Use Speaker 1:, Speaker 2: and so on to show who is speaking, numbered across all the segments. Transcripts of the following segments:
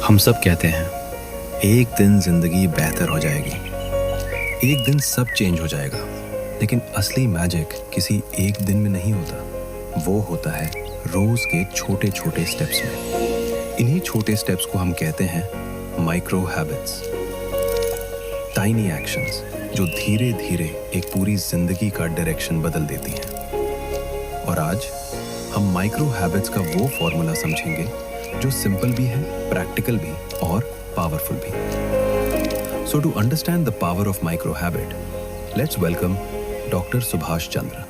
Speaker 1: हम सब कहते हैं एक दिन जिंदगी बेहतर हो जाएगी, एक दिन सब चेंज हो जाएगा, लेकिन असली मैजिक किसी एक दिन में नहीं होता। वो होता है रोज के छोटे छोटे स्टेप्स में। इन्हीं छोटे स्टेप्स को हम कहते हैं माइक्रो हैबिट्स, टाइनी एक्शंस जो धीरे धीरे एक पूरी जिंदगी का डायरेक्शन बदल देती हैं। और आज हम माइक्रो हैबिट्स का वो फॉर्मूला समझेंगे जो सिंपल भी है, प्रैक्टिकल भी और पावरफुल भी। So to understand the power of micro habit, let's welcome doctor Subhash Chandra.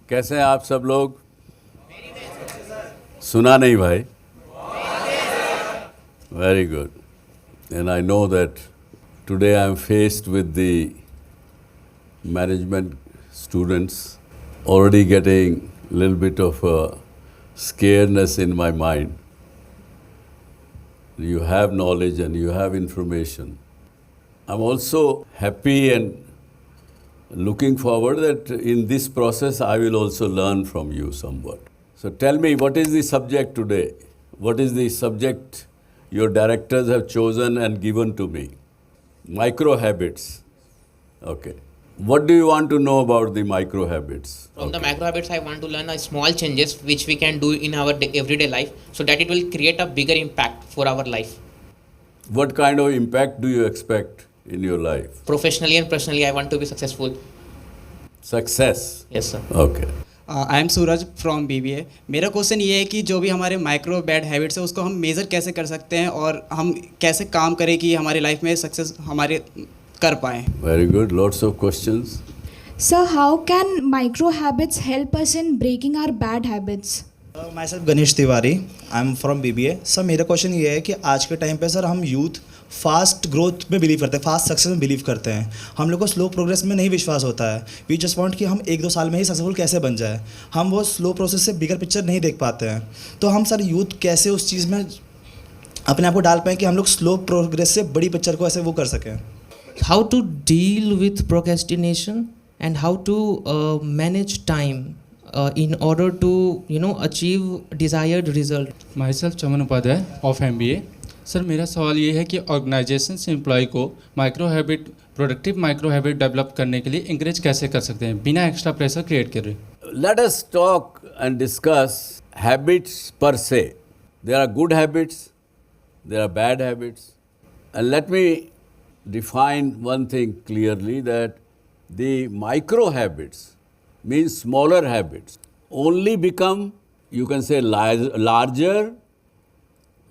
Speaker 2: कैसे हैं आप सब लोग? सुना नहीं भाई? Very good. And I know that today I am faced with the management students already getting a little bit of a scaredness in my mind. You have knowledge and you have information. I'm also happy and looking forward that in this process I will also learn from you somewhat. So tell me, what is the subject today? What is the subject your directors have chosen and given to me? Micro habits. Okay. What do you want to know about the micro habits?
Speaker 3: From the macro habits, I want to learn small changes which we can do in our everyday life so that it will create a bigger impact for our life.
Speaker 2: What kind of impact do you expect in your life?
Speaker 3: Professionally and personally, I want to be successful.
Speaker 2: Success?
Speaker 3: Yes, sir.
Speaker 2: Okay.
Speaker 4: I am Suraj from BBA। मेरा question ये है कि जो भी हमारे micro bad habits है उसको हम मेज़र कैसे कर सकते हैं और हम कैसे काम करें कि हमारी लाइफ में सक्सेस हमारे कर पाएँ।
Speaker 2: Very good. Lots of questions.
Speaker 5: Sir, how can micro habits help us in breaking our bad habits?
Speaker 6: My self Ganesh Tiwari, I am from BBA। Sir मेरा क्वेश्चन ये है कि आज के टाइम पे सर हम यूथ फास्ट ग्रोथ में बिलीव करते हैं, फास्ट सक्सेस में बिलीव करते हैं। हम लोग को स्लो प्रोग्रेस में नहीं विश्वास होता है। वी जस्ट वांट कि हम 1-2 साल में ही सक्सेसफुल कैसे बन जाए। हम वो स्लो प्रोसेस से बिगर पिक्चर नहीं देख पाते हैं। तो हम सर यूथ कैसे उस चीज़ में अपने आप को डाल पाएँ कि हम लोग स्लो प्रोग्रेस से बड़ी पिक्चर को ऐसे वो कर सकें।
Speaker 7: How to deal with procrastination and how to manage time in order to achieve desired result.
Speaker 8: Myself Chaman Upadhyay of MBA। Sir मेरा सवाल ये है कि ऑर्गेनाइजेशन से एम्प्लॉय को प्रोडक्टिव माइक्रो हैबिट डेवलप करने के लिए इंकरेज कैसे कर सकते हैं बिना एक्स्ट्रा प्रेशर क्रिएट करे।
Speaker 2: Let us talk and discuss habits per se. There are good habits, there are bad habits. And let me define one thing clearly, that the micro habits means smaller habits only become, you can say, larger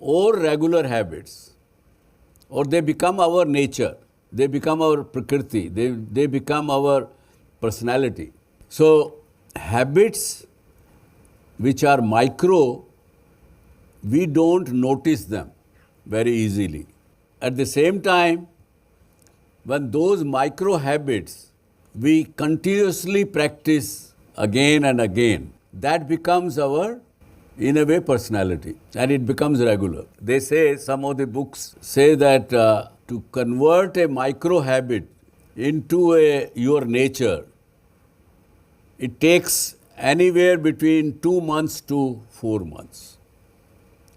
Speaker 2: or regular habits, or they become our nature, they become our prakriti, they become our personality. So habits which are micro, we don't notice them very easily. At the same time, when those micro habits we continuously practice again and again, that becomes our, in a way, personality, and it becomes regular. They say, some of the books say that to convert a micro habit into your nature, it takes anywhere between 2 months to 4 months.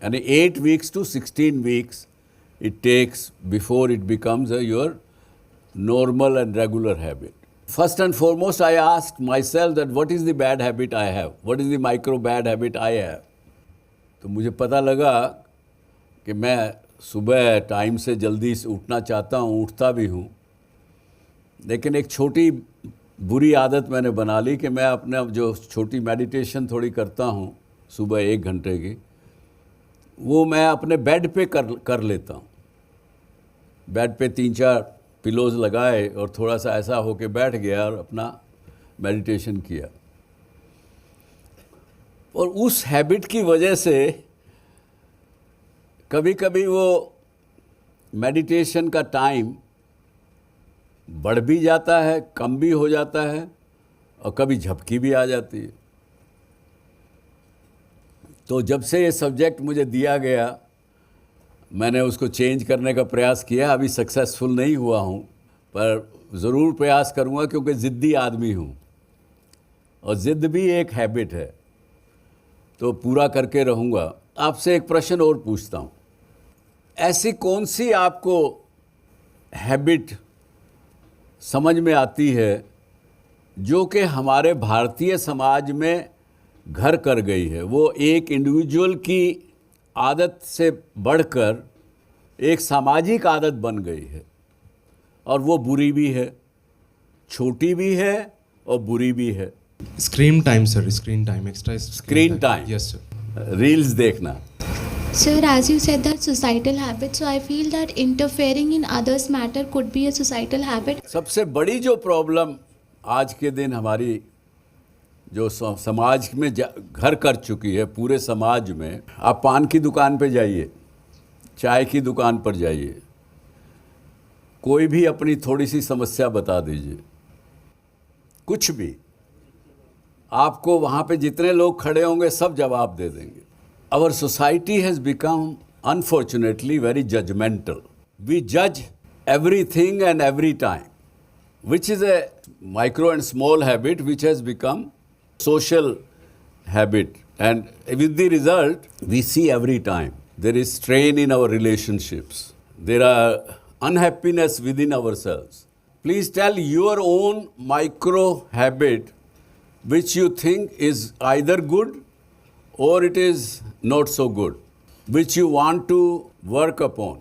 Speaker 2: And 8 weeks to 16 weeks it takes before it becomes your normal and regular habit. First and foremost, I asked myself that what is the bad habit I have? What is the micro bad habit I have? तो मुझे पता लगा कि मैं सुबह time से जल्दी से उठना चाहता हूँ, उठता भी हूँ, लेकिन एक छोटी बुरी आदत मैंने बना ली कि मैं अपने जो छोटी मेडिटेशन थोड़ी करता हूँ सुबह 1 घंटे की, वो मैं अपने बेड पे कर लेता हूँ। बेड पे 3-4 पिलोज लगाए और थोड़ा सा ऐसा होके बैठ गया और अपना मेडिटेशन किया। और उस हैबिट की वजह से कभी कभी वो मेडिटेशन का टाइम बढ़ भी जाता है, कम भी हो जाता है, और कभी झपकी भी आ जाती है। तो जब से ये सब्जेक्ट मुझे दिया गया, मैंने उसको चेंज करने का प्रयास किया। अभी सक्सेसफुल नहीं हुआ हूँ, पर ज़रूर प्रयास करूँगा, क्योंकि ज़िद्दी आदमी हूँ और ज़िद्द भी एक हैबिट है। तो पूरा करके रहूँगा। आपसे एक प्रश्न और पूछता हूँ, ऐसी कौन सी आपको हैबिट समझ में आती है जो कि हमारे भारतीय समाज में घर कर गई है? वो एक इंडिविजुअल की आदत से बढ़कर एक सामाजिक आदत बन गई है, और वो बुरी भी है, छोटी भी है और बुरी भी है।
Speaker 9: Screen time sir, screen time, extra
Speaker 2: screen time,
Speaker 9: yes sir.
Speaker 2: Reels देखना।
Speaker 10: Sir, as you said that societal habit, so I feel that interfering in others' matter could be a societal habit.
Speaker 2: सबसे बड़ी जो problem आज के दिन हमारी जो समाज में घर कर चुकी है, पूरे समाज में, आप पान की दुकान पे जाइए, चाय की दुकान पर जाइए, कोई भी अपनी थोड़ी सी समस्या बता दीजिए, कुछ भी, आपको वहाँ पे जितने लोग खड़े होंगे सब जवाब दे देंगे। Our society has become, unfortunately, very judgmental. We judge everything and every time, which is a micro and small habit which has become social habit. And with the result, we see every time there is strain in our relationships. There are unhappiness within ourselves. Please tell your own micro habit which you think is either good or it is not so good, which you want to work upon.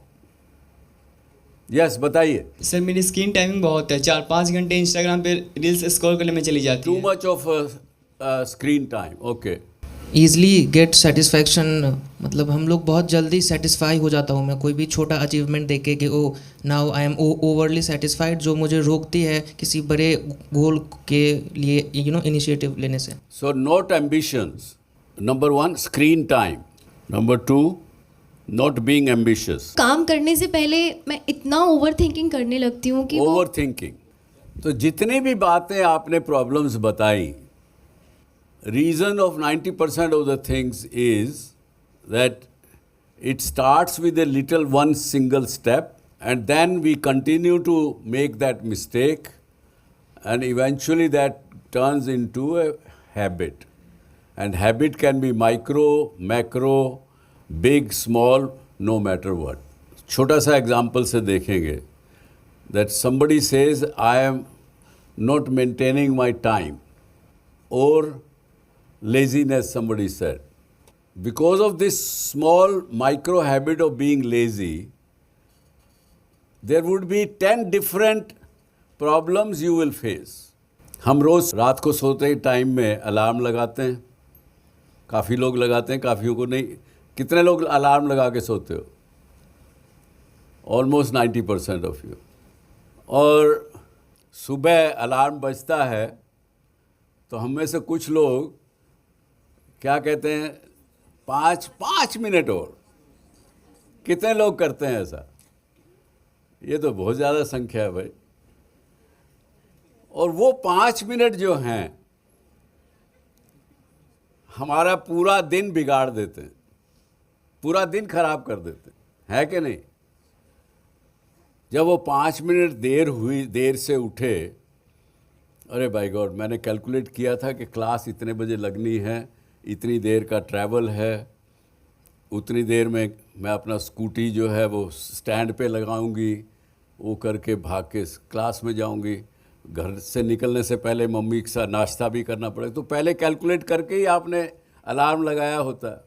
Speaker 2: Yes, बताइए।
Speaker 11: Sir मेरी screen timing बहुत है, 4-5 घंटे Instagram पे reels scroll करने में चली जाती
Speaker 2: Too
Speaker 11: है।
Speaker 2: much of screen time, okay.
Speaker 7: Easily get satisfaction, मतलब हम लोग बहुत जल्दी सेटिस्फाई हो जाता हूँ मैं कोई भी छोटा अचीवमेंट देख के कि oh now I am overly satisfied, जो मुझे रोकती है किसी बड़े गोल के लिए इनिशिएटिव लेने से।
Speaker 2: So not ambitions. Number 1, screen time. Number 2, not being ambitious.
Speaker 10: काम करने से पहले मैं इतना ओवर थिंकिंग करने लगती हूँ कि
Speaker 2: ओवर थिंकिंग। तो जितनी भी बातें आपने प्रॉब्लम्स बताई, reason of 90% of the things is that it starts with a little one single step and then we continue to make that mistake and eventually that turns into a habit. And habit can be micro, macro, big, small, no matter what. छोटा सा example से देखेंगे that somebody says I am not maintaining my time, or laziness somebody said. Because of this small micro habit of being lazy, there would be 10 different problems you will face. हम रोज़ रात को सोते time में alarm लगाते हैं, काफ़ी लोग लगाते हैं, काफ़ियों को नहीं। कितने लोग अलार्म लगा के सोते हो? Almost 90% of you. और सुबह अलार्म बजता है तो हम में से कुछ लोग क्या कहते हैं, 5 मिनट और। कितने लोग करते हैं ऐसा? ये तो बहुत ज़्यादा संख्या है भाई। और वो 5 मिनट जो हैं हमारा पूरा दिन बिगाड़ देते हैं, पूरा दिन खराब कर देते हैं, है कि नहीं? जब वो 5 मिनट देर से उठे, अरे बाय गॉड, मैंने कैलकुलेट किया था कि क्लास इतने बजे लगनी है, इतनी देर का ट्रैवल है, उतनी देर में मैं अपना स्कूटी जो है वो स्टैंड पे लगाऊंगी, वो करके भाग के क्लास में जाऊंगी, घर से निकलने से पहले मम्मी के साथ नाश्ता भी करना पड़ेगा। तो पहले कैलकुलेट करके ही आपने अलार्म लगाया होता है।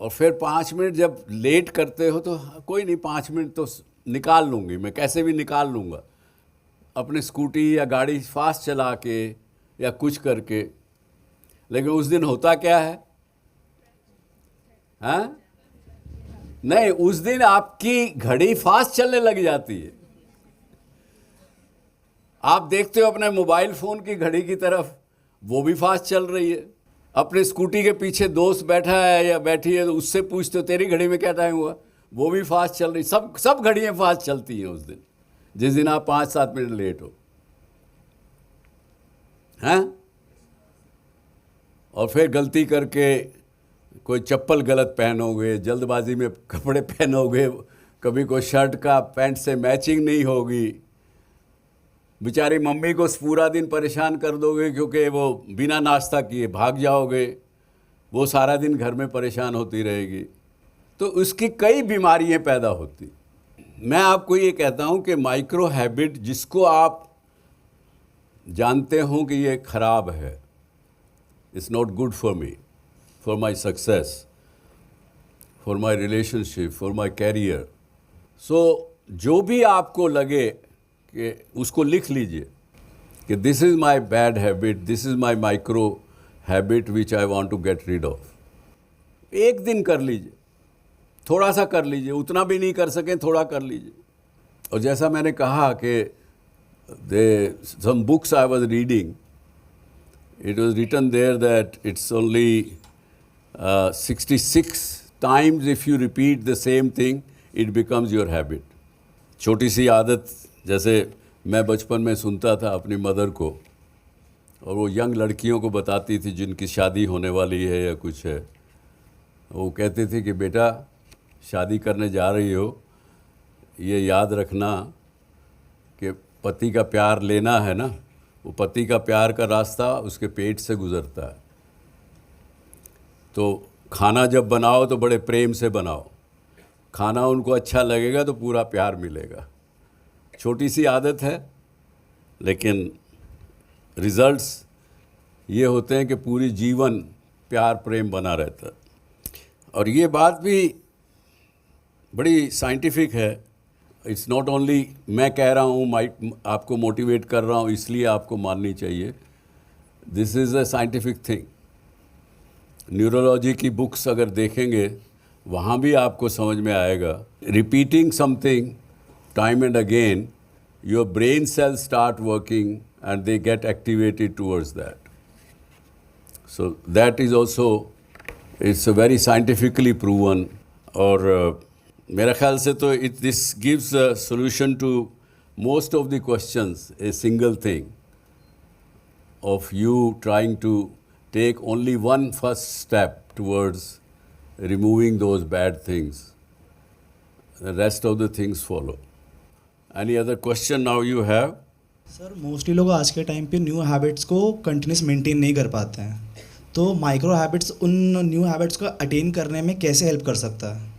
Speaker 2: और फिर 5 मिनट जब लेट करते हो तो कोई नहीं, 5 मिनट तो निकाल लूँगी, मैं कैसे भी निकाल लूँगा, अपनी स्कूटी या गाड़ी फास्ट चला के या कुछ करके। लेकिन उस दिन होता क्या है? हाँ नहीं, उस दिन आपकी घड़ी फास्ट चलने लग जाती है। आप देखते हो अपने मोबाइल फ़ोन की घड़ी की तरफ, वो भी फास्ट चल रही है। अपने स्कूटी के पीछे दोस्त बैठा है या बैठी है तो उससे पूछते हो तेरी घड़ी में क्या टाइम हुआ, वो भी फास्ट चल रही। सब घड़ियाँ फास्ट चलती हैं उस दिन, जिस दिन आप 5-7 मिनट लेट हो। हैं? और फिर गलती करके कोई चप्पल गलत पहनोगे, जल्दबाजी में कपड़े पहनोगे, कभी कोई शर्ट का पैंट से मैचिंग नहीं होगी, बेचारी मम्मी को पूरा दिन परेशान कर दोगे क्योंकि वो बिना नाश्ता किए भाग जाओगे, वो सारा दिन घर में परेशान होती रहेगी, तो उसकी कई बीमारियां पैदा होती। मैं आपको ये कहता हूँ कि माइक्रो हैबिट जिसको आप जानते हो कि ये ख़राब है, it's not good for me, for my success, for my relationship, for my career, so जो भी आपको लगे कि उसको लिख लीजिए कि this is my bad habit, this is my micro habit which I want to get rid of. एक दिन कर लीजिए, थोड़ा सा कर लीजिए, उतना भी नहीं कर सकें थोड़ा कर लीजिए। और जैसा मैंने कहा कि some books I was reading, it was written there that it's only 66 times if you repeat the same thing, it becomes your habit. छोटी सी आदत, जैसे मैं बचपन में सुनता था अपनी मदर को, और वो यंग लड़कियों को बताती थी जिनकी शादी होने वाली है या कुछ है, वो कहती थी कि बेटा शादी करने जा रही हो, ये याद रखना कि पति का प्यार लेना है ना, वो पति का प्यार का रास्ता उसके पेट से गुज़रता है। तो खाना जब बनाओ तो बड़े प्रेम से बनाओ, खाना उनको अच्छा लगेगा तो पूरा प्यार मिलेगा। छोटी सी आदत है, लेकिन रिज़ल्ट्स ये होते हैं कि पूरी जीवन प्यार प्रेम बना रहता है। और ये बात भी बड़ी साइंटिफिक है, इट्स नॉट ओनली मैं कह रहा हूँ, आपको मोटिवेट कर रहा हूँ इसलिए आपको माननी चाहिए, this is a scientific thing. Neurology की बुक्स अगर देखेंगे वहाँ भी आपको समझ में आएगा, repeating something time and again, your brain cells start working and they get activated towards that. So that is also, it's a very scientifically proven, और मेरा ख्याल से तो this gives a solution to most of the questions, a single thing of you trying to take only one first step towards removing those bad things. The rest of the things follow. Any other question now you have?
Speaker 6: Sir mostly लोग आज के time पे new habits को continuous maintain नहीं कर पाते हैं, तो माइक्रो हैबिट्स उन न्यू हैबिट्स को अटेन करने में कैसे हेल्प कर सकता है?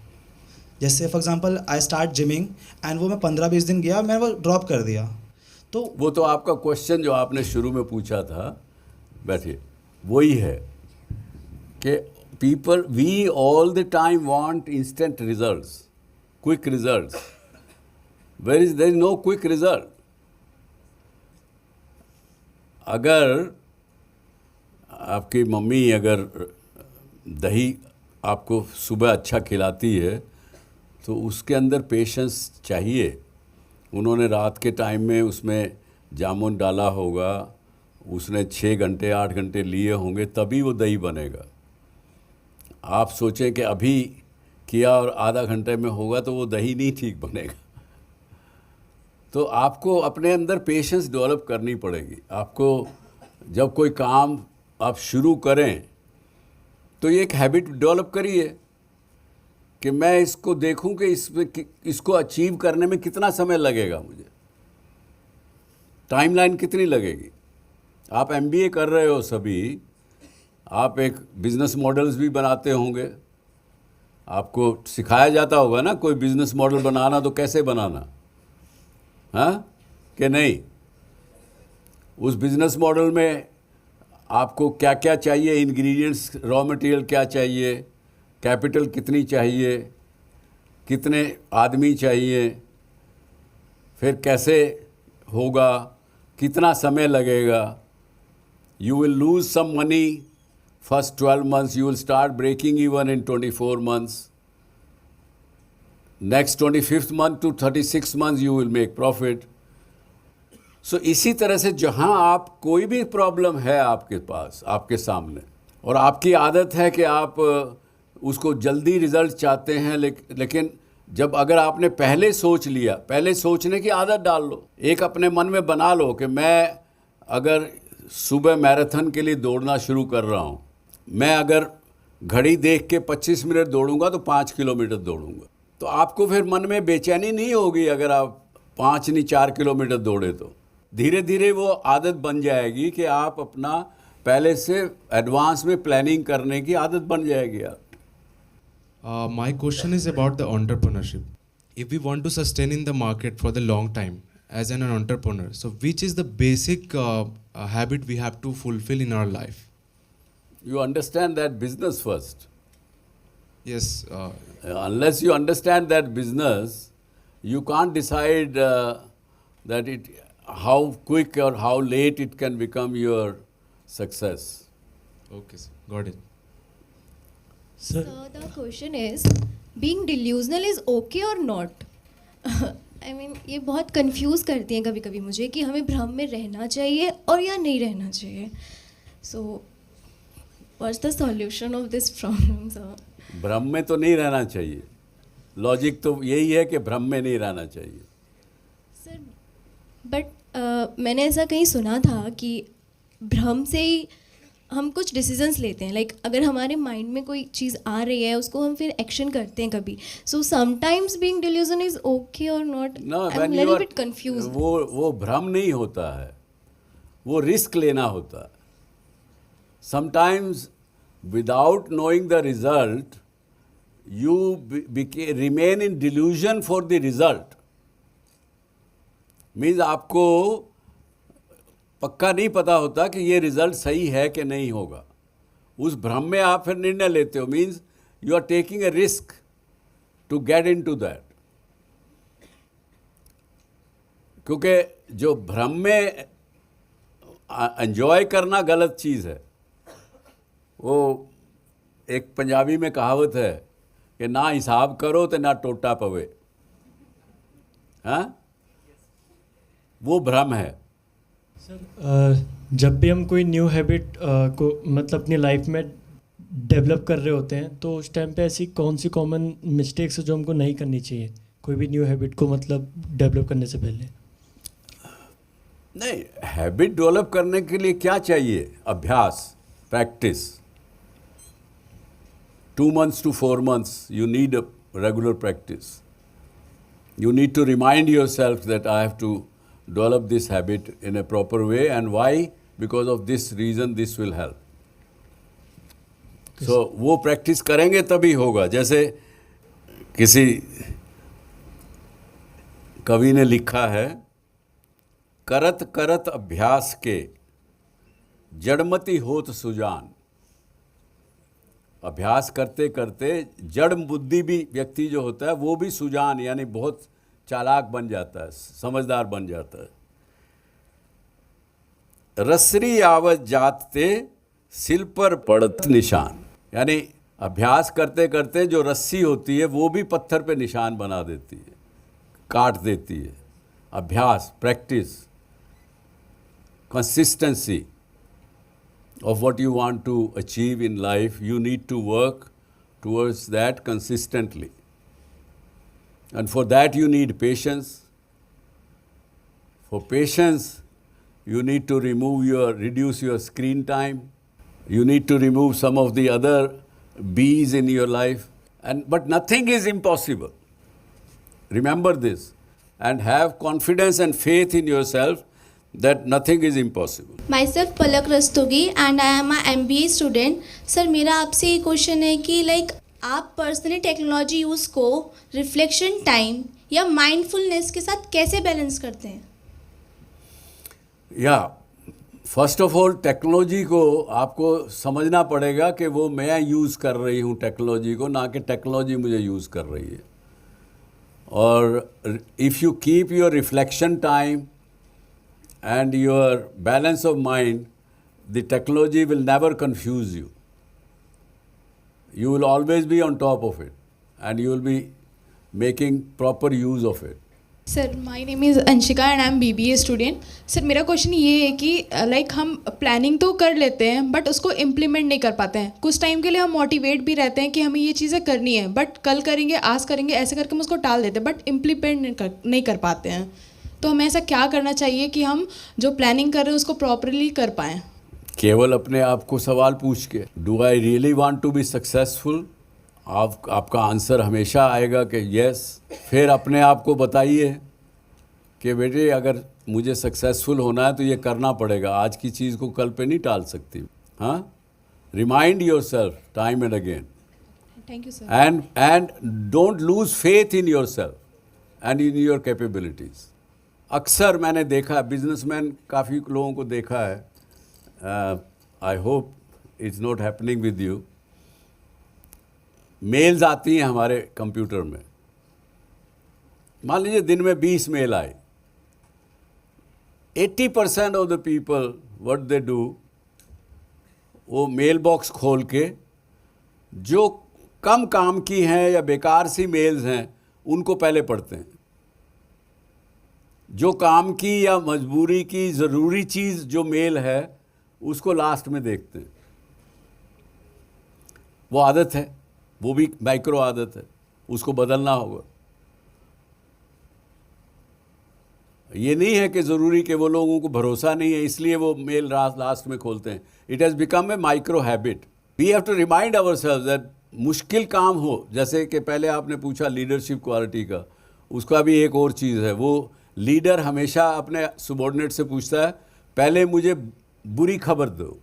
Speaker 6: जैसे for example I start gymming and वो मैं 15-20 दिन गया, मैंने वो ड्रॉप कर दिया। तो
Speaker 2: वो तो आपका क्वेश्चन जो आपने शुरू में पूछा था, बैठिए, वही है कि people, we all the time want instant results, quick results. There is no quick result. अगर आपकी मम्मी अगर दही आपको सुबह अच्छा खिलाती है तो उसके अंदर पेशेंस चाहिए। उन्होंने रात के टाइम में उसमें जामुन डाला होगा, उसने 6 घंटे 8 घंटे लिए होंगे, तभी वो दही बनेगा। आप सोचें कि अभी किया और आधा घंटे में होगा तो वो दही नहीं ठीक बनेगा। तो आपको अपने अंदर पेशेंस डेवलप करनी पड़ेगी। आपको जब कोई काम आप शुरू करें तो ये एक हैबिट डेवलप करिए कि मैं इसको देखूं कि इसको अचीव करने में कितना समय लगेगा, मुझे टाइमलाइन कितनी लगेगी। आप MBA कर रहे हो सभी, आप एक बिज़नेस मॉडल्स भी बनाते होंगे, आपको सिखाया जाता होगा ना कोई बिज़नेस मॉडल बनाना तो कैसे बनाना, हाँ कि नहीं? उस बिज़नेस मॉडल में आपको क्या क्या चाहिए, इंग्रेडिएंट्स, रॉ मटेरियल क्या चाहिए, कैपिटल कितनी चाहिए, कितने आदमी चाहिए, फिर कैसे होगा, कितना समय लगेगा। You will lose some money first 12 months, you will start breaking even in 24 months. Next 25th month to 36 months you will make profit. So इसी तरह से जहाँ आप कोई भी प्रॉब्लम है आपके पास, आपके सामने, और आपकी आदत है कि आप उसको जल्दी रिज़ल्ट चाहते हैं, लेकिन जब अगर आपने पहले सोच लिया, पहले सोचने की आदत डाल लो, एक अपने मन में बना लो कि मैं अगर सुबह मैराथन के लिए दौड़ना शुरू कर रहा हूँ, मैं अगर घड़ी देख के 25 मिनट दौड़ूंगा तो 5 किलोमीटर दौड़ूंगा, तो आपको फिर मन में बेचैनी नहीं होगी। अगर आप 4 किलोमीटर दौड़े तो धीरे धीरे वो आदत बन जाएगी कि आप अपना पहले से एडवांस में प्लानिंग करने की आदत बन जाएगी यार।
Speaker 9: My question is about the entrepreneurship. If we want to sustain in the market for the long time as an entrepreneur, so which is the basic habit we have to fulfill in our life?
Speaker 2: You understand that business first.
Speaker 9: Yes.
Speaker 2: Unless you understand that business, you can't decide that how quick or how late it can become your success.
Speaker 9: Okay, sir. Got it.
Speaker 12: So the question is, being delusional is okay or not? I mean, ये बहुत confuse करती हैं कभी कभी मुझे कि हमें भ्रम में रहना चाहिए और या नहीं रहना चाहिए. So what's the solution of this problem, sir?
Speaker 2: भ्रम में तो नहीं रहना चाहिए. लॉजिक तो यही है कि भ्रम में नहीं रहना चाहिए.
Speaker 12: सर बट मैंने ऐसा कहीं सुना था कि भ्रम से ही हम कुछ डिसीजंस लेते हैं. लाइक अगर हमारे माइंड में कोई चीज़ आ रही है उसको हम फिर एक्शन करते हैं कभी. So sometimes being delusion is okay और not? I am little bit confused.
Speaker 2: वो भ्रम नहीं होता है, वो रिस्क लेना होता है. Sometimes without knowing the result you remain in delusion for the result. Means आपको पक्का नहीं पता होता कि ये रिजल्ट सही है कि नहीं होगा. उस भ्रम में आप फिर निर्णय लेते हो. Means you are taking a risk to get into that. क्योंकि जो भ्रम में एंजॉय करना गलत चीज़ है. वो एक पंजाबी में कहावत है कि ना हिसाब करो तो ना टोटा पवे. हाँ, वो भ्रम है.
Speaker 13: सर जब भी हम कोई न्यू हैबिट को मतलब अपनी लाइफ में डेवलप कर रहे होते हैं तो उस टाइम पे ऐसी कौन सी कॉमन मिस्टेक्स है जो हमको नहीं करनी चाहिए कोई भी न्यू हैबिट को मतलब डेवलप करने से पहले?
Speaker 2: नहीं, हैबिट डेवलप करने के लिए क्या चाहिए? अभ्यास, practice. 2 months to 4 months, you need a regular practice. You need to remind yourself that I have to develop this habit in a proper way. And why? Because of this reason, this will help. So, वो practice करेंगे तभी होगा. जैसे किसी कवि ने लिखा है, करत करत अभ्यास के जड़मति होत सुजान. अभ्यास करते करते जड़ बुद्धि भी व्यक्ति जो होता है वो भी सुजान यानी बहुत चालाक बन जाता है, समझदार बन जाता है. रसरी आवत जाते सिल पर पड़त निशान. यानी अभ्यास करते करते जो रस्सी होती है वो भी पत्थर पे निशान बना देती है, काट देती है. अभ्यास, practice, consistency of what you want to achieve in life, you need to work towards that consistently. And for that you need patience. For patience, you need to reduce your screen time. You need to remove some of the other B's in your life. But nothing is impossible. Remember this and have confidence and faith in yourself that nothing is impossible.
Speaker 10: Myself Palak Rastogi and I am a MBA student. Sir मेरा आपसे ये question है कि आप personally technology use को reflection time या mindfulness के साथ कैसे बैलेंस करते हैं?
Speaker 2: फर्स्ट ऑफ ऑल टेक्नोलॉजी को आपको समझना पड़ेगा कि वो मैं यूज़ कर रही हूँ टेक्नोलॉजी को, ना कि टेक्नोलॉजी मुझे यूज़ कर रही है. और if you keep your reflection time and your balance of mind, the technology will never confuse you. You will always be on top of it and you will be making proper use of it.
Speaker 5: Sir my name is Anshika and I M BBA student. Sir मेरा question ये है कि हम planning तो कर लेते हैं but उसको इम्प्लीमेंट नहीं कर पाते हैं. कुछ टाइम के लिए हम मोटिवेट भी रहते हैं कि हमें ये चीज़ें करनी है बट कल करेंगे, आज करेंगे, ऐसे करके हम उसको टाल देते हैं बट इम्प्लीमेंट नहीं कर पाते हैं. तो हमें ऐसा क्या करना चाहिए कि हम जो प्लानिंग कर रहे हैं उसको प्रॉपरली कर पाएँ?
Speaker 2: केवल अपने आप को सवाल पूछ के, do I really want to be successful? आपका आंसर हमेशा आएगा कि यस. फिर अपने आप को बताइए कि बेटे अगर मुझे सक्सेसफुल होना है तो ये करना पड़ेगा. आज की चीज़ को कल पे नहीं टाल सकती. huh? Remind yourself time and again.
Speaker 5: Thank you, sir.
Speaker 2: And don't lose faith in yourself and in your capabilities. अक्सर मैंने देखा, बिजनेसमैन काफ़ी लोगों को देखा है, I hope it's not happening with you, mails आती हैं हमारे कंप्यूटर में, मान लीजिए दिन में 20 मेल आए, 80% of the people what they do, वो मेल बॉक्स खोल के जो कम काम की हैं या बेकार सी मेल्स हैं उनको पहले पढ़ते हैं, जो काम की या मजबूरी की ज़रूरी चीज़ जो मेल है उसको लास्ट में देखते हैं। वो आदत है, वो भी माइक्रो आदत है, उसको बदलना होगा। ये नहीं है कि ज़रूरी कि वो लोगों को भरोसा नहीं है इसलिए वो मेल लास्ट में खोलते हैं। It has become a micro habit. We have to remind our self that मुश्किल काम हो, जैसे कि पहले आपने पूछा लीडरशिप क्वालिटी का, उसका भी एक और चीज़ है, वो लीडर हमेशा अपने सबॉर्डिनेट से पूछता है पहले मुझे बुरी खबर दो,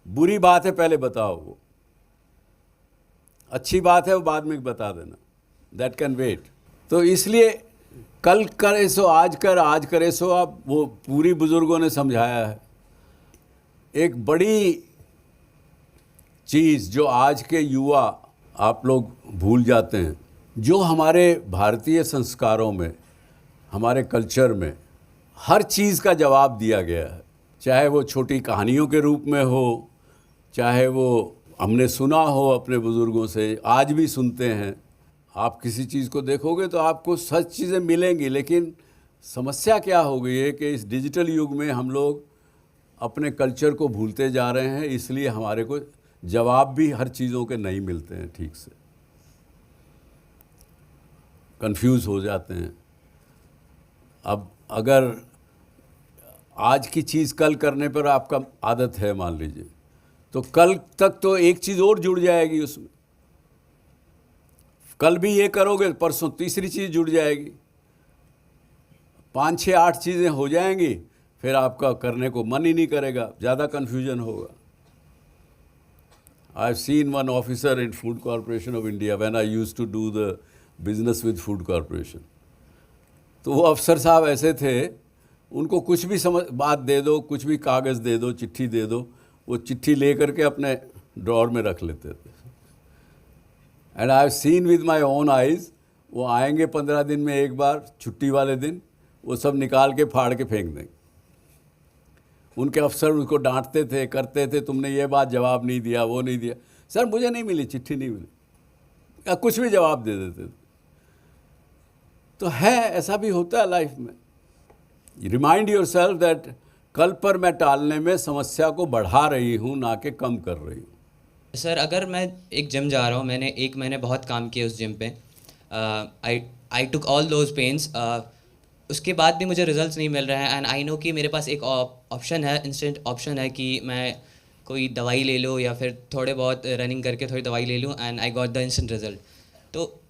Speaker 2: बुरी बात है पहले बताओ, वो अच्छी बात है वो बाद में बता देना, दैट कैन वेट। तो इसलिए कल करे सो आज कर, आज करे सो अब, वो पूरी बुज़ुर्गों ने समझाया है। एक बड़ी चीज़ जो आज के युवा आप लोग भूल जाते हैं, जो हमारे भारतीय संस्कारों में, हमारे कल्चर में हर चीज़ का जवाब दिया गया है, चाहे वो छोटी कहानियों के रूप में हो, चाहे वो हमने सुना हो अपने बुज़ुर्गों से, आज भी सुनते हैं। आप किसी चीज़ को देखोगे तो आपको सच चीज़ें मिलेंगी, लेकिन समस्या क्या हो गई है कि इस डिजिटल युग में हम लोग अपने कल्चर को भूलते जा रहे हैं, इसलिए हमारे को जवाब भी हर चीज़ों के नहीं मिलते हैं ठीक से, कंफ्यूज हो जाते हैं। अब अगर आज की चीज़ कल करने पर आपका आदत है मान लीजिए, तो कल तक तो एक चीज़ और जुड़ जाएगी उसमें, कल भी ये करोगे परसों तीसरी चीज़ जुड़ जाएगी, 5, 6, 8 चीज़ें हो जाएंगी, फिर आपका करने को मन ही नहीं करेगा, ज़्यादा कन्फ्यूजन होगा। I have seen one officer in Food Corporation of India when I used to do the business with Food Corporation. तो वो अफसर साहब ऐसे थे, उनको कुछ भी बात दे दो, कुछ भी कागज़ दे दो, चिट्ठी दे दो, वो चिट्ठी ले करके अपने ड्रॉर में रख लेते थे। And I have seen with my own eyes, वो आएंगे 15 दिन में एक बार, छुट्टी वाले दिन वो सब निकाल के फाड़ के फेंक देंगे। उनके अफसर उनको डांटते थे, करते थे, तुमने ये बात जवाब नहीं दिया, वो नहीं दिया। सर मुझे नहीं मिली, चिट्ठी नहीं मिली, या कुछ भी जवाब दे देते थे। तो है, ऐसा भी होता है लाइफ में। रिमाइंड योर सेल्फ दैट कल पर मैं टालने में समस्या को बढ़ा रही हूँ, ना कि कम कर रही हूँ।
Speaker 14: सर अगर मैं एक जिम जा रहा हूँ, मैंने 1 महीने बहुत काम किया उस जिम पे, आई टुक ऑल दोज पेन्स, उसके बाद भी मुझे रिजल्ट्स नहीं मिल रहे हैं, एंड आई नो कि मेरे पास एक ऑप्शन है, इंस्टेंट ऑप्शन है कि मैं कोई दवाई ले लूँ या फिर थोड़े बहुत रनिंग करके थोड़ी दवाई ले लूँ, and I got the instant result. तो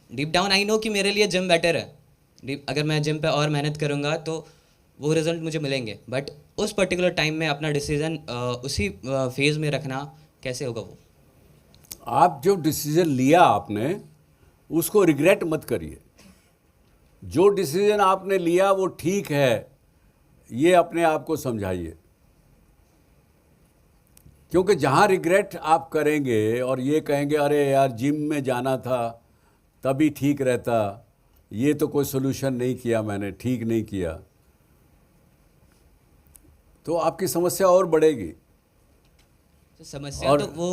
Speaker 14: डीप डाउन आई नो कि मेरे लिए जिम बेटर है, अगर मैं जिम पे और मेहनत करूँगा तो वो रिज़ल्ट मुझे मिलेंगे, बट उस पर्टिकुलर टाइम में अपना डिसीज़न उसी फेज़ में रखना कैसे होगा? वो
Speaker 2: आप जो डिसीज़न लिया आपने उसको रिग्रेट मत करिए। जो डिसीज़न आपने लिया वो ठीक है, ये अपने आप को समझाइए, क्योंकि जहाँ रिग्रेट आप करेंगे और ये कहेंगे अरे यार जिम में जाना था तभी ठीक रहता, ये तो कोई सोल्यूशन नहीं किया मैंने, ठीक नहीं किया, तो आपकी समस्या और बढ़ेगी।
Speaker 14: तो समस्या तो वो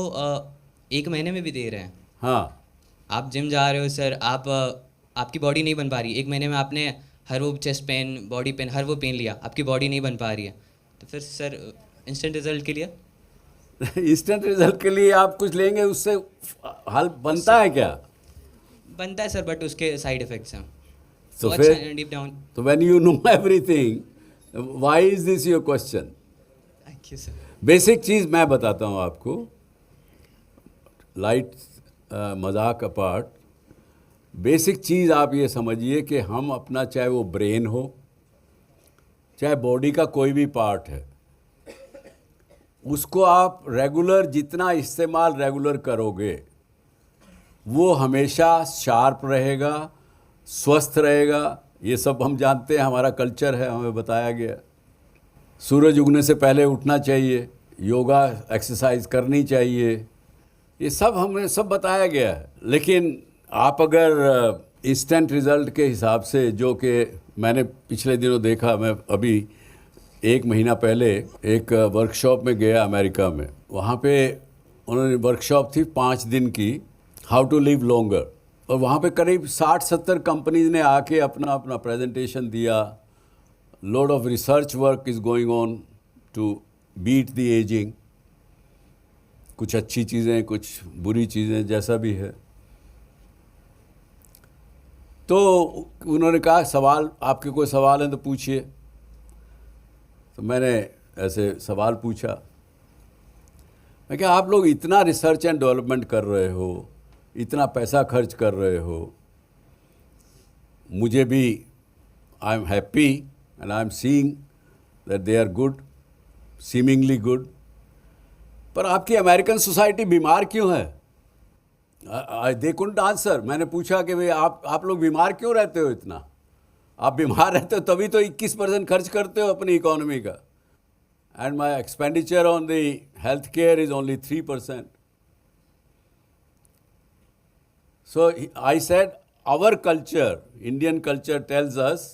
Speaker 14: 1 महीने में भी दे रहे हैं।
Speaker 2: हाँ,
Speaker 14: आप जिम जा रहे हो सर, आपकी बॉडी नहीं बन पा रही, 1 महीने में आपने हर वो चेस्ट पेन, बॉडी पेन, हर वो पेन लिया, आपकी बॉडी नहीं बन पा रही है, तो फिर सर इंस्टेंट रिजल्ट के लिए
Speaker 2: इंस्टेंट रिजल्ट के लिए आप कुछ लेंगे, उससे हल बनता है क्या?
Speaker 14: बनता है सर, बट उसके साइड इफेक्ट्स हैं।
Speaker 2: तो फिर
Speaker 14: डीप डाउन,
Speaker 2: तो when you know everything, why is this your question?
Speaker 14: Thank you sir.
Speaker 2: Basic चीज़ मैं बताता हूँ आपको, लाइट मजाक अपार्ट, बेसिक चीज़ आप ये समझिए कि हम अपना, चाहे वो ब्रेन हो, चाहे बॉडी का कोई भी पार्ट है, उसको आप रेगुलर जितना इस्तेमाल रेगुलर करोगे वो हमेशा शार्प रहेगा, स्वस्थ रहेगा। ये सब हम जानते हैं, हमारा कल्चर है, हमें बताया गया। सूरज उगने से पहले उठना चाहिए, योगा एक्सरसाइज करनी चाहिए, ये सब हमें सब बताया गया है। लेकिन आप अगर इंस्टेंट रिज़ल्ट के हिसाब से, जो कि मैंने पिछले दिनों देखा, मैं अभी 1 महीना पहले एक वर्कशॉप में गया अमेरिका में, वहाँ पे उन्होंने वर्कशॉप थी 5 दिन की, हाउ टू लिव लॉन्गर, और वहाँ पे करीब 60-70 कंपनीज ने आके अपना अपना प्रेजेंटेशन दिया। Load of research work is going on to beat the ageing, कुछ अच्छी चीज़ें, कुछ बुरी चीज़ें, जैसा भी है। तो उन्होंने कहा सवाल, आपके कोई सवाल हैं तो पूछिए। तो मैंने ऐसे सवाल पूछा, मैं क्या आप लोग इतना रिसर्च एंड डेवलपमेंट कर रहे हो, इतना पैसा खर्च कर रहे हो, मुझे भी I am happy and I am seeing that they are good, seemingly good, पर आपकी अमेरिकन सोसाइटी बीमार क्यों है? They couldn't answer. मैंने पूछा कि भाई आप लोग बीमार क्यों रहते हो इतना? आप बीमार रहते हो तभी तो 21% खर्च करते हो अपनी इकोनॉमी का, and my expenditure on the health care is only 3%. So I said, our culture, Indian culture tells us,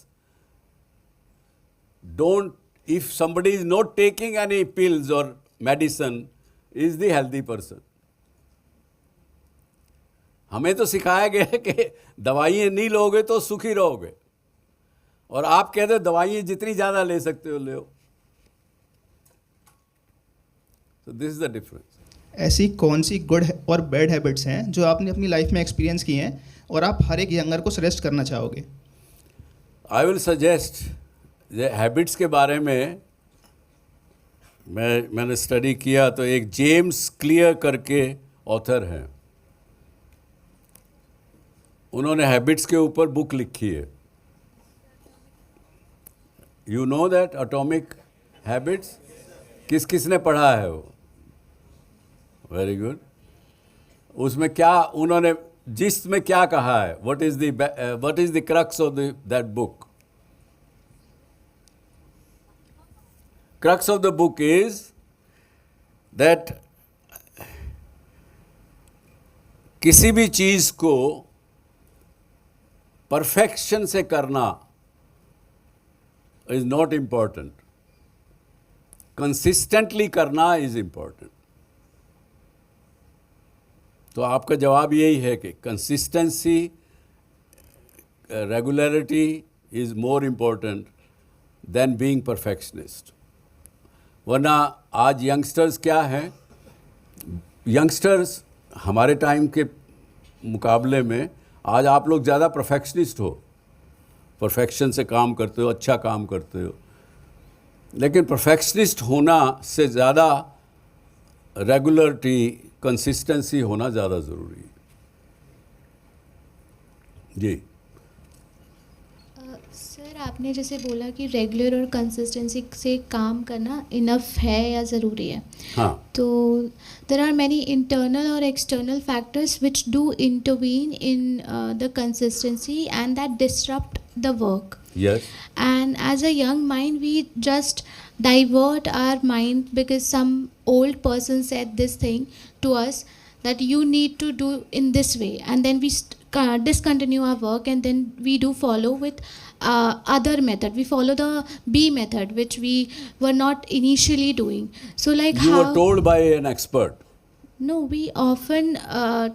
Speaker 2: don't, if somebody is not taking any pills or medicine, is the healthy person. हमें तो सिखाया गया है कि दवाइयाँ नहीं लोगे तो सुखी रहोगे, और आप कहते हो दवाइयाँ जितनी ज़्यादा ले सकते हो ले लो. So this is the difference.
Speaker 15: ऐसी कौन सी गुड और बैड हैबिट्स हैं जो आपने अपनी लाइफ में एक्सपीरियंस की हैं और आप हर एक यंगर को सजेस्ट करना चाहोगे?
Speaker 2: आई विल सजेस्ट, हैबिट्स के बारे में मैंने स्टडी किया तो एक जेम्स क्लियर करके ऑथर हैं, उन्होंने हैबिट्स के ऊपर बुक लिखी है. You know that atomic habits? किस किस ने पढ़ा है वो? Very good. उसमें क्या उन्होंने जिसमें क्या कहा है? What is the crux of that book? Crux of the book is that किसी भी चीज को परफेक्शन से करना इज नॉट इम्पॉर्टेंट, कंसिस्टेंटली करना इज इम्पॉर्टेंट. तो आपका जवाब यही है कि consistency, regularity is more important then being perfectionist. वरना आज यंगस्टर्स क्या हैं, यंगस्टर्स हमारे टाइम के मुकाबले में आज आप लोग ज़्यादा परफेक्शनिस्ट हो, परफेक्शन से काम करते हो, अच्छा काम करते हो. लेकिन परफेक्शनिस्ट होना से ज़्यादा रेगुलरिटी, कंसिस्टेंसी होना ज़्यादा ज़रूरी है. जी
Speaker 12: सर, आपने जैसे बोला कि रेगुलर और कंसिस्टेंसी से काम करना इनफ है या ज़रूरी है.
Speaker 2: हाँ.
Speaker 12: तो देर आर मैनी इंटरनल और external factors which do intervene in the consistency and that disrupt the work.
Speaker 2: Yes.
Speaker 12: And as a young mind, we just divert our mind because some old person said this thing to us that you need to do in this way, and then we discontinue our work, and then we do follow with other method. We follow the B method, which we were not initially doing. So like
Speaker 2: you
Speaker 12: how
Speaker 2: were told by an expert.
Speaker 12: no, we often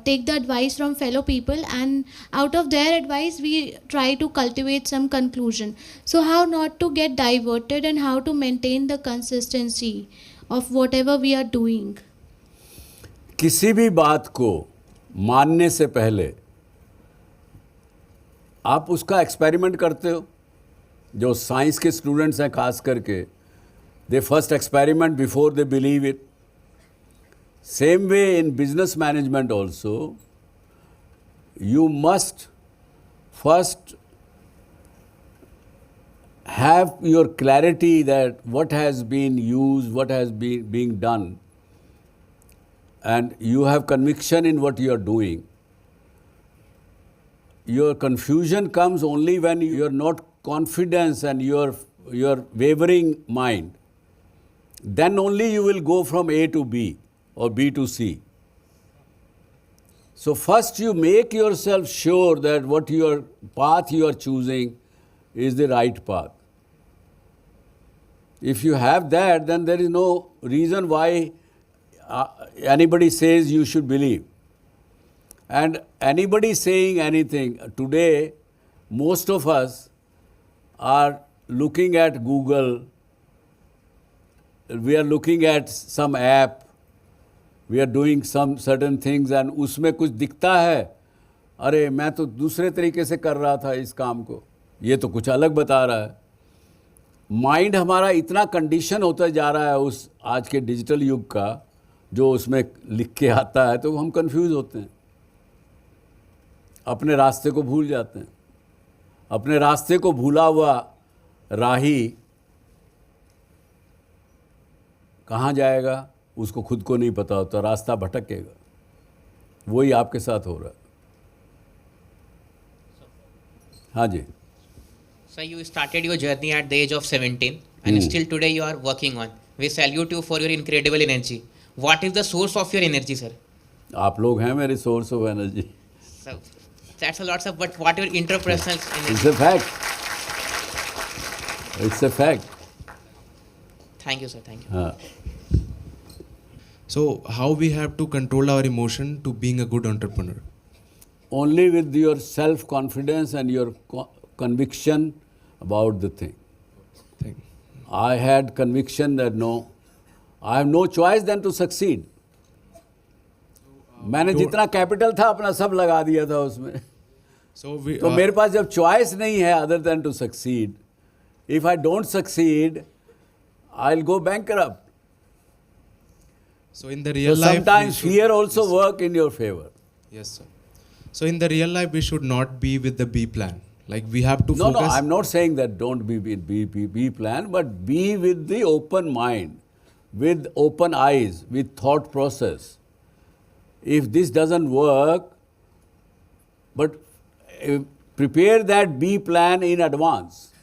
Speaker 12: take the advice from fellow people, and out of their advice we try to cultivate some conclusion. So how not to get diverted and how to maintain the consistency of whatever we are doing.
Speaker 2: किसी भी बात को मानने से पहले आप उसका experiment करते हो. जो साइंस के स्टूडेंट्स हैं खास करके, they first experiment before they believe it. Same way in business management also, you must first have your clarity that what has been used, what has been being done, and you have conviction in what you are doing. Your confusion comes only when you are not confident and your wavering mind. Then only you will go from A to B or B to C. So first you make yourself sure that what your path you are choosing is the right path. If you have that, then there is no reason why anybody says you should believe. And anybody saying anything, today most of us are looking at Google, we are looking at some app, we are doing some certain things and उसमें कुछ दिखता है, अरे मैं तो दूसरे तरीके से कर रहा था इस काम को, ये तो कुछ अलग बता रहा है. माइंड हमारा इतना कंडीशन होता जा रहा है उस आज के डिजिटल युग का, जो उसमें लिख के आता है, तो हम कंफ्यूज होते हैं, अपने रास्ते को भूल जाते हैं. अपने रास्ते को भूला हुआ राही कहाँ जाएगा उसको खुद को नहीं पता होता, रास्ता भटकेगा. वही आपके साथ हो रहा है. हाँ जी.
Speaker 3: So you started your journey at the age of 17 and still today you are working on. We salute you for your incredible energy. What is the source of your energy, sir?
Speaker 2: आप लोग हैं मेरे source of energy.
Speaker 3: So that's a lot, sir. But what your interpersonal energy?
Speaker 2: It's a fact. It's a fact.
Speaker 3: Thank you, sir. Thank you.
Speaker 2: हाँ.
Speaker 9: So how we have to control our emotion to being a good entrepreneur?
Speaker 2: Only with your self-confidence and your conviction about the thing. I had conviction that no, I have no choice than to succeed. मैंने जितना capital था अपना सब लगा दिया था उसमें. तो मेरे पास जब चॉइस नहीं है other than to succeed, if I don't succeed, I'll go bankrupt.
Speaker 9: So in the real life,
Speaker 2: sometimes fear also work in your favor.
Speaker 9: Yes, sir. So in the real life, we should not be with the B plan. Like we have to focus.
Speaker 2: No, I'm not saying that don't be with B plan, but be with the open mind, with open eyes, with thought process. If this doesn't work, but prepare that B plan in advance.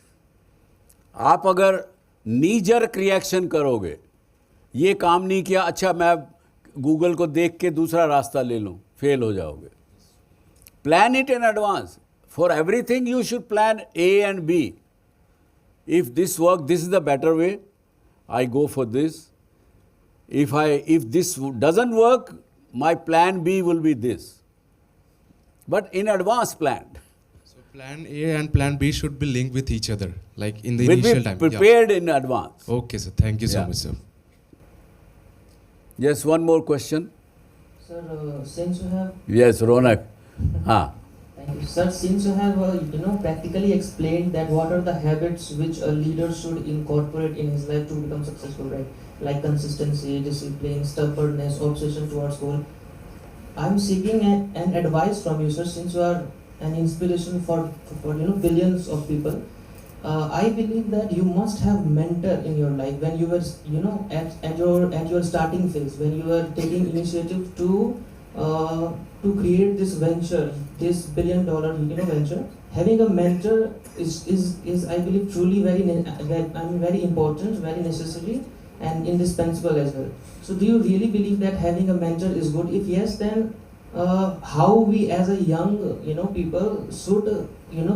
Speaker 2: आप अगर नी jerk reaction करोगे, ये काम नहीं किया, अच्छा मैं Google को देख के दूसरा रास्ता ले लूँ, फेल हो जाओगे. Plan it in advance. For everything you should plan A and B. If this works, this is the better way, I go for this. If this doesn't work, my plan B will be this. But in advance planned.
Speaker 9: So plan A and plan B should be linked with each other, like in the initial time.
Speaker 2: Prepared in advance.
Speaker 9: Okay, sir. Thank you so much, sir.
Speaker 2: Yes, one more question.
Speaker 7: Sir, since you have...
Speaker 2: Yes, Ronak. हाँ.
Speaker 7: Thank you. Sir, since you have practically explained that what are the habits which a leader should incorporate in his life to become successful, right? Like consistency, discipline, stubbornness, obsession towards goal. I'm seeking an advice from you, sir, since you are an inspiration for billions of people. I believe that you must have mentor in your life when you were at your starting phase, when you were taking initiative to create this venture, this $1 billion venture. Having a mentor is I believe truly very important, very necessary and indispensable as well. So do you really believe that having a mentor is good? If yes, then how we as a young people should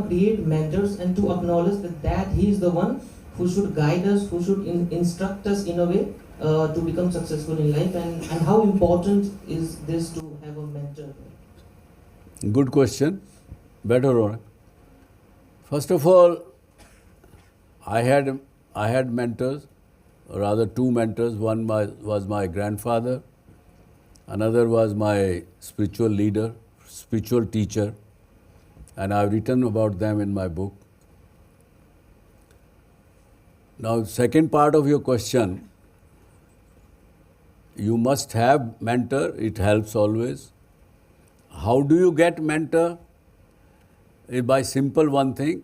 Speaker 7: create mentors and to acknowledge that he is the one who should guide us, who should instruct us in a way to become successful in life, and how important is this to have a mentor?
Speaker 2: Good question. Better, Ronak. First of all, I had mentors, or rather two mentors. One was my grandfather, another was my spiritual leader, spiritual teacher, and I've written about them in my book. Now, second part of your question, you must have mentor, it helps always. How do you get mentor? By simple one thing,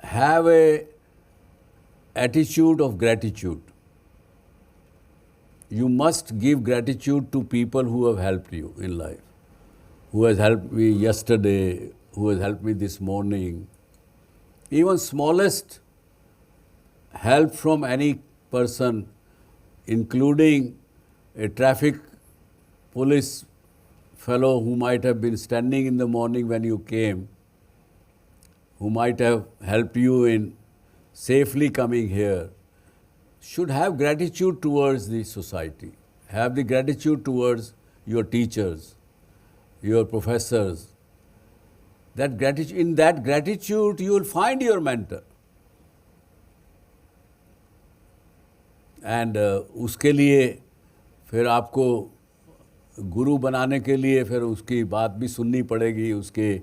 Speaker 2: have a attitude of gratitude. You must give gratitude to people who have helped you in life, who has helped me yesterday, who has helped me this morning. Even smallest help from any person, including a traffic police fellow who might have been standing in the morning when you came, who might have helped you in safely coming here, should have gratitude towards the society, have the gratitude towards your teachers, your professors. That gratitude, in that gratitude you will find your mentor. And उसके लिए फिर आपको गुरु बनाने के लिए फिर उसकी बात भी सुननी पड़ेगी, उसके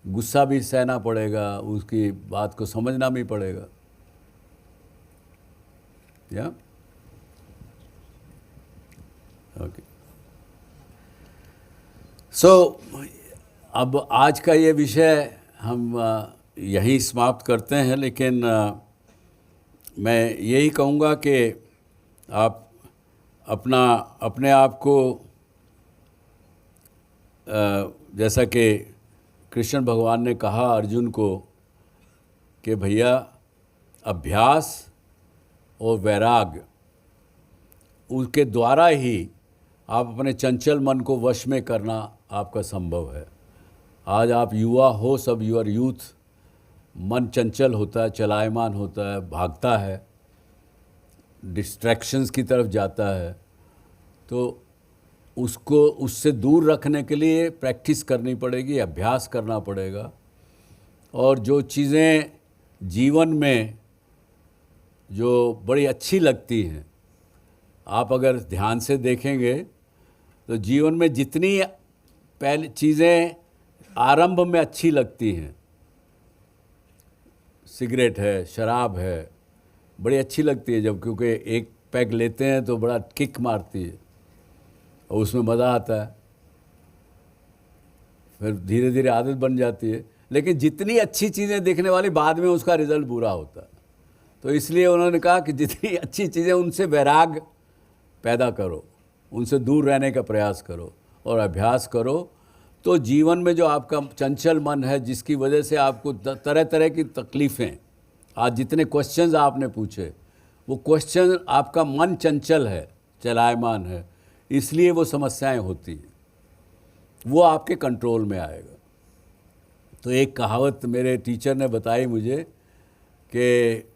Speaker 2: गुस्सा भी सहना पड़ेगा, उसकी बात को समझना भी पड़ेगा. या ओके. सो अब आज का ये विषय हम यहीं समाप्त करते हैं, लेकिन मैं यही कहूँगा कि आप अपने आप को जैसा कि कृष्ण भगवान ने कहा अर्जुन को कि भैया अभ्यास और वैराग्य उसके द्वारा ही आप अपने चंचल मन को वश में करना आपका संभव है. आज आप युवा हो, सब यूर यूथ, मन चंचल होता है, चलायमान होता है, भागता है, डिस्ट्रैक्शंस की तरफ जाता है. तो उसको उससे दूर रखने के लिए प्रैक्टिस करनी पड़ेगी, अभ्यास करना पड़ेगा. और जो चीज़ें जीवन में जो बड़ी अच्छी लगती हैं, आप अगर ध्यान से देखेंगे तो जीवन में जितनी पहले चीज़ें आरंभ में अच्छी लगती हैं, सिगरेट है, शराब है, बड़ी अच्छी लगती है जब, क्योंकि एक पैक लेते हैं तो बड़ा किक मारती है और उसमें मज़ा आता है, फिर धीरे धीरे आदत बन जाती है. लेकिन जितनी अच्छी चीज़ें देखने वाली बाद में उसका रिज़ल्ट बुरा होता है. तो इसलिए उन्होंने कहा कि जितनी अच्छी चीज़ें उनसे वैराग पैदा करो, उनसे दूर रहने का प्रयास करो और अभ्यास करो. तो जीवन में जो आपका चंचल मन है, जिसकी वजह से आपको तरह तरह की तकलीफ़ें, आज जितने क्वेश्चंस आपने पूछे, वो क्वेश्चन आपका मन चंचल है, चलायमान है, इसलिए वो समस्याएं होती हैं. वो आपके कंट्रोल में आएगा. तो एक कहावत मेरे टीचर ने बताई मुझे कि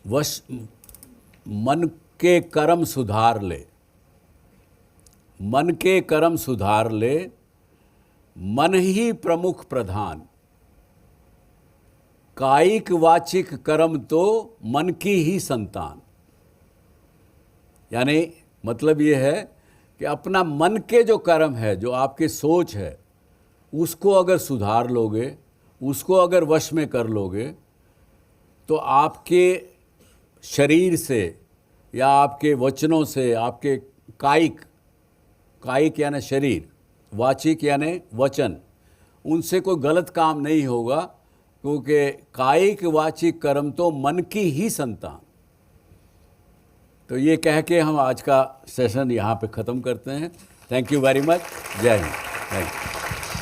Speaker 2: वश मन के कर्म सुधार ले, मन के कर्म सुधार ले, मन ही प्रमुख प्रधान, कायिक वाचिक कर्म तो मन की ही संतान. यानी मतलब ये है कि अपना मन के जो कर्म है, जो आपकी सोच है, उसको अगर सुधार लोगे, उसको अगर वश में कर लोगे, तो आपके शरीर से या आपके वचनों से, आपके कायिक यानी शरीर, वाचिक यानी वचन, उनसे कोई गलत काम नहीं होगा, क्योंकि कायिक वाचिक कर्म तो मन की ही संतान. तो ये कह के हम आज का सेशन यहाँ पे ख़त्म करते हैं. Thank you very much. जय हिंद. Thank you.